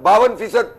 52%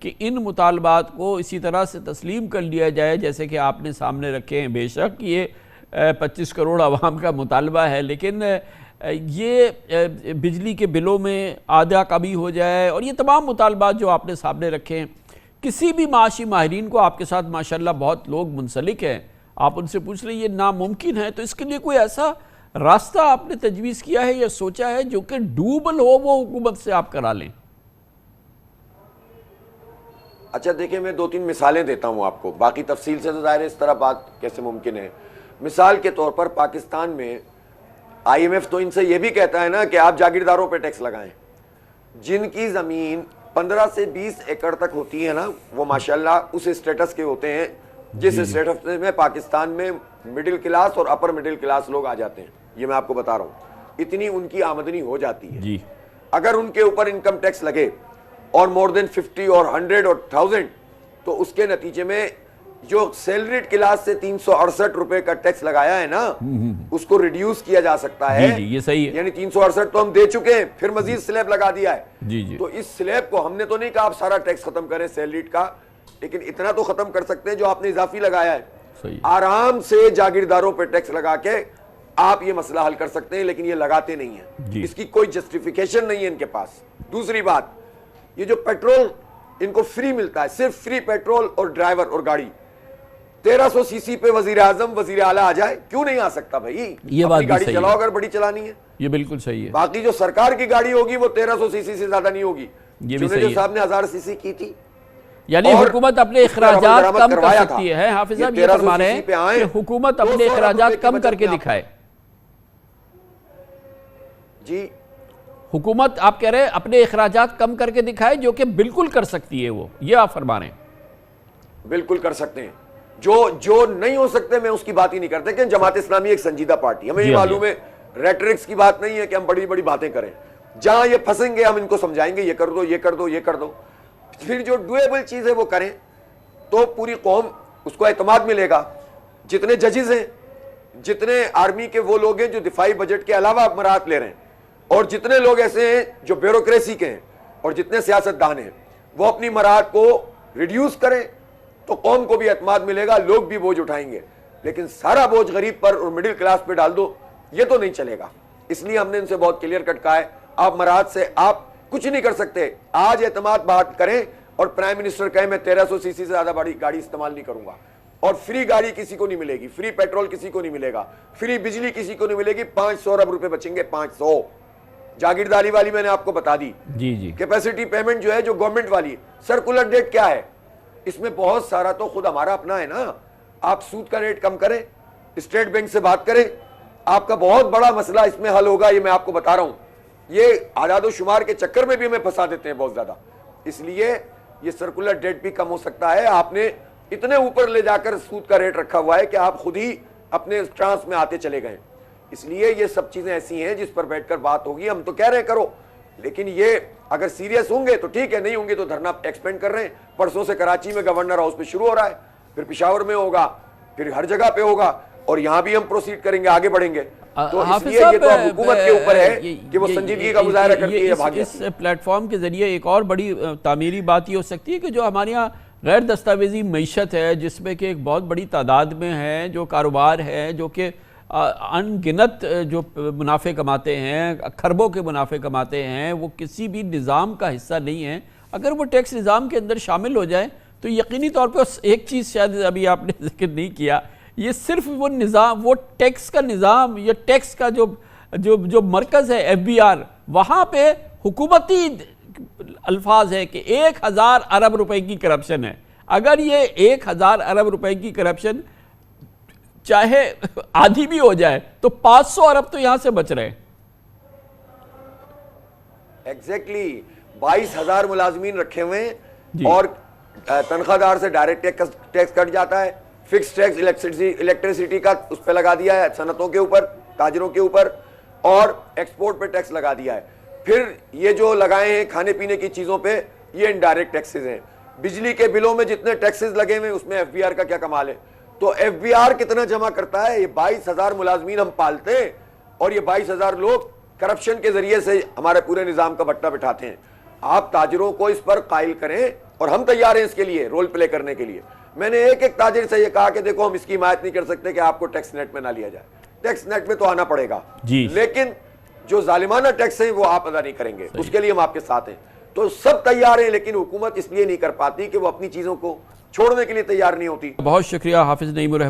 کہ ان مطالبات کو اسی طرح سے تسلیم کر لیا جائے جیسے کہ آپ نے سامنے رکھے ہیں. بے شک یہ 25 کروڑ عوام کا مطالبہ ہے، لیکن یہ بجلی کے بلوں میں آدھا کمی ہو جائے اور یہ تمام مطالبات جو آپ نے سامنے رکھے ہیں، کسی بھی معاشی ماہرین کو آپ کے ساتھ ماشاءاللہ بہت لوگ منسلک ہیں، آپ ان سے پوچھ لیں یہ ناممکن ہے. تو اس کے لیے کوئی ایسا راستہ آپ نے تجویز کیا ہے یا سوچا ہے جو کہ ڈوبل ہو وہ حکومت سے آپ کرا لیں؟ اچھا دیکھیں، میں 2-3 مثالیں دیتا ہوں آپ کو، باقی تفصیل سے تو ظاہر ہے اس طرح بات کیسے ممکن ہے. مثال کے طور پر پاکستان میں آئی ایم ایف تو ان سے یہ بھی کہتا ہے نا کہ آپ جاگیرداروں پہ ٹیکس لگائیں. جن کی زمین 15 سے 20 ایکڑ تک ہوتی ہے نا، وہ ماشاءاللہ اس اسٹیٹس کے ہوتے ہیں جس اسٹیٹس میں پاکستان میں مڈل کلاس اور اپر مڈل کلاس لوگ آ جاتے ہیں. یہ میں آپ کو بتا رہا ہوں، اتنی ان کی آمدنی ہو جاتی ہے. جی اگر ان کے اوپر انکم ٹیکس لگے اور مور دین 50 اور 100 اور 1000، تو اس کے نتیجے میں جو سیلریڈ کلاس سے 368 روپے کا ٹیکس لگایا ہے نا، اس کو ریڈیوس کیا جا سکتا ہے. جی یہ صحیح ہے. یعنی 368 تو ہم دے چکے ہیں، پھر مزید سلیب لگا دیا ہے. جی تو اس سلیب کو ہم نے تو نہیں کہا آپ سارا ٹیکس ختم کریں سیلریڈ کا، لیکن اتنا تو ختم کر سکتے ہیں جو آپ نے اضافی لگایا ہے. صحیح. آرام سے جاگیرداروں پہ ٹیکس لگا کے آپ یہ مسئلہ حل کر سکتے ہیں، لیکن یہ لگاتے نہیں ہیں. اس کی کوئی جسٹیفیکیشن نہیں ہے ان کے پاس. دوسری بات، یہ جو پیٹرول ان کو فری ملتا ہے، صرف فری پیٹرول اور ڈرائیور اور گاڑی، 1300 سی سی پہ وزیر اعظم وزیر اعلیٰ آ جائے، کیوں نہیں آ سکتا بھائی؟ یہ بات بھی گاڑی صحیح چلاؤ ہے. اگر بڑی چلانی ہے. یہ بالکل صحیح ہے. باقی جو سرکار کی گاڑی ہوگی وہ 1300 سی سی سے زیادہ نہیں ہوگی. یہ بھی صحیح ہے. صاحب نے 1000 سی سی کی تھی. یعنی حکومت اپنے اخراجات کم کر سکتی ہے. حافظ صاحب یہ فرما رہے ہیں کہ حکومت اپنے اخراجات کم کر کے دکھائے. جی حکومت آپ کہہ رہے ہیں اپنے اخراجات کم کر کے دکھائے، جو کہ بالکل کر سکتی ہے. وہ یہ آپ فرما رہے ہیں. بالکل کر سکتے ہیں. جو نہیں ہو سکتے میں اس کی بات ہی نہیں کرتے کہ جماعت اسلامی ایک سنجیدہ پارٹی. ہمیں یہ معلوم ہے ریٹرکس کی بات نہیں ہے کہ ہم بڑی بڑی باتیں کریں. جہاں یہ پھنسیں گے ہم ان کو سمجھائیں گے، یہ کر دو یہ کر دو یہ کر دو. پھر جو ڈویبل چیز ہے وہ کریں تو پوری قوم اس کو اعتماد ملے گا. جتنے ججز ہیں، جتنے آرمی کے وہ لوگ ہیں جو دفاعی بجٹ کے علاوہ مراحت لے رہے ہیں، اور جتنے لوگ ایسے ہیں جو بیوروکریسی کے ہیں، اور جتنے سیاستدان ہیں، وہ اپنی مراحت کو ریڈیوس کریں تو قوم کو بھی اعتماد ملے گا، لوگ بھی بوجھ اٹھائیں گے. لیکن سارا بوجھ غریب پر اور مڈل کلاس پہ ڈال دو، یہ تو نہیں چلے گا. اس لیے ہم نے ان سے بہت کلیئر کٹ کہا ہے آپ مراحت سے آپ کچھ نہیں کر سکتے. آج اعتماد بات کریں اور پرائم منسٹر کہیں میں 1300 سی سی سے زیادہ بڑی گاڑی استعمال نہیں کروں گا، اور فری گاڑی کسی کو نہیں ملے گی، فری پیٹرول کسی کو نہیں ملے گا، فری بجلی کسی کو نہیں ملے گی. 500 ارب روپے بچیں گے. 500 جاگیرداری والی میں نے آپ کو بتا دی. جی کیپیسٹی پیمنٹ جو ہے جو گورنمنٹ والی ہے، سرکولر ڈیٹ کیا ہے؟ اس میں بہت سارا تو خود ہمارا اپنا ہے نا. آپ سود کا ریٹ کم کریں، اسٹیٹ بینک سے بات کریں، آپ کا بہت بڑا مسئلہ اس میں حل ہوگا. یہ میں آپ کو بتا رہا ہوں. یہ اعداد و شمار کے چکر میں بھی ہمیں پھنسا دیتے ہیں بہت زیادہ. اس لیے یہ سرکولر ڈیٹ بھی کم ہو سکتا ہے. آپ نے اتنے اوپر لے جا کر سود کا ریٹ رکھا ہوا ہے کہ آپ خود ہی اپنے ٹرانس میں آتے چلے گئے. اس لیے یہ سب چیزیں ایسی ہیں جس پر بیٹھ کر بات ہوگی. ہم تو کہہ رہے ہیں کرو، لیکن یہ اگر سیریس ہوں گے تو ٹھیک ہے، نہیں ہوں گے تو دھرنا ایکسپینڈ کر رہے ہیں. پرسوں سے کراچی میں گورنر ہاؤس پہ شروع ہو رہا ہے، پھر پشاور میں ہوگا، پھر ہر جگہ پہ ہوگا، اور یہاں بھی ہم پروسیڈ کریں گے، آگے بڑھیں گے. تو اس لیے یہ تو حکومت کے اوپر ہے کہ وہ سنجیدگی کا مظاہرہ کرتی ہے. اس پلیٹ فارم کے ذریعے ایک اور بڑی تعمیری بات یہ ہو سکتی ہے کہ جو ہمارے یہاں غیر دستاویزی معیشت ہے، جس میں کہ ایک بہت بڑی تعداد میں ہے جو کاروبار ہے، جو کہ ان گنت جو منافع کماتے ہیں، کھربوں کے منافع کماتے ہیں، وہ کسی بھی نظام کا حصہ نہیں ہیں. اگر وہ ٹیکس نظام کے اندر شامل ہو جائیں تو یقینی طور پہ ایک چیز شاید ابھی آپ نے ذکر نہیں کیا، یہ صرف وہ نظام، وہ ٹیکس کا نظام، یا ٹیکس کا جو مرکز ہے ایف بی آر، وہاں پہ حکومتی الفاظ ہے کہ 1000 ارب روپے کی کرپشن ہے. اگر یہ 1000 ارب روپے کی کرپشن چاہے آدھی بھی ہو جائے تو 500 ارب تو یہاں سے بچ رہے ہیں. ایگزیکٹلی 22,000 ملازمین رکھے ہوئے ہیں، اور تنخواہ دار سے ڈائریکٹ ٹیکس کٹ جاتا ہے. فکس ٹیکس الیکٹریسٹی کا اس پہ لگا دیا ہے، صنعتوں کے اوپر، تاجروں کے اوپر، اور ایکسپورٹ پہ ٹیکس لگا دیا ہے. پھر یہ جو لگائے ہیں کھانے پینے کی چیزوں پہ، یہ انڈائریکٹ ٹیکسز ہیں. بجلی کے بلوں میں جتنے ٹیکسز لگے ہوئے اس میں ایف بی آر کا کیا کمال ہے. تو ایف بی آر کتنا جمع کرتا ہے؟ یہ 22,000 ملازمین ہم پالتے ہیں، اور یہ 22,000 لوگ کرپشن کے ذریعے سے ہمارے پورے نظام کا بٹا بٹھاتے ہیں. آپ تاجروں کو اس پر قائل کریں اور ہم تیار ہیں اس کے لیے رول پلے کرنے کے لیے. میں نے ایک ایک تاجر سے یہ کہا کہ دیکھو ہم اس کی حمایت نہیں کر سکتے کہ آپ کو ٹیکس نیٹ میں نہ لیا جائے, ٹیکس نیٹ میں تو آنا پڑے گا جی, لیکن جو ظالمانہ ٹیکس ہیں وہ آپ ادا نہیں کریں گے, اس کے لیے ہم آپ کے ساتھ ہیں. تو سب تیار ہیں, لیکن حکومت اس لیے نہیں کر پاتی کہ وہ اپنی چیزوں کو چھوڑنے کے لیے تیار نہیں ہوتی. بہت شکریہ حافظ نعیم الرحمن.